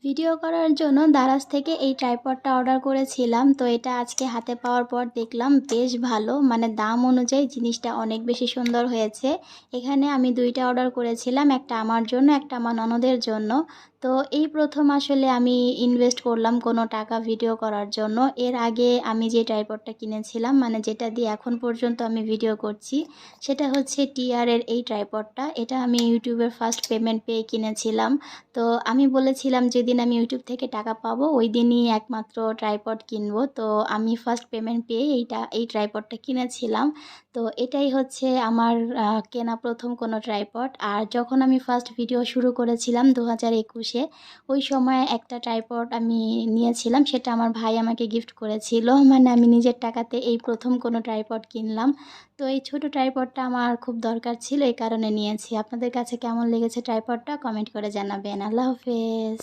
Video করার জন্য দারাজ থেকে এই ট্রাইপডটা অর্ডার করেছিলাম। তো এটা আজকে হাতে পাওয়ার পর দেখলাম বেশ ভালো, মানে দাম অনুযায়ী জিনিসটা অনেক বেশি সুন্দর হয়েছে। এখানে আমি দুইটা অর্ডার করেছিলাম, একটা আমার জন্য, একটা আমার ননদের জন্য। তো এই প্রথম আসলে আমি ইনভেস্ট করলাম কোনো টাকা ভিডিও করার জন্য। এর আগে আমি যে ট্রাইপডটা কিনেছিলাম, মানে যেটা দিয়ে এখন পর্যন্ত আমি ভিডিও করছি, সেটা হচ্ছে টিআরের এই ট্রাইপডটা। এটা আমি ইউটিউবের ফার্স্ট পেমেন্ট পেয়ে কিনেছিলাম। তো আমি বলেছিলাম যেদিন আমি ইউটিউব থেকে টাকা পাবো ওই দিনই একমাত্র ট্রাইপড কিনবো। তো আমি ফার্স্ট পেমেন্ট পেয়ে এই ট্রাইপডটা কিনেছিলাম। তো এটাই হচ্ছে আমার কেনা প্রথম কোনো ট্রাইপড। আর যখন আমি ফার্স্ট ভিডিও শুরু করেছিলাম 2021-এ, ওই সময় একটা ট্রাইপড আমি নিয়েছিলাম, সেটা আমার ভাই আমাকে গিফট করেছিল। মানে আমি নিজের টাকাতে এই প্রথম কোনো ট্রাইপড কিনলাম। তো এই ছোট ট্রাইপডটা আমার খুব দরকার ছিল, এই কারণে নিয়েছি। আপনাদের কাছে কেমন লেগেছে ট্রাইপডটা কমেন্ট করে জানাবেন। আল্লাহ হাফেজ।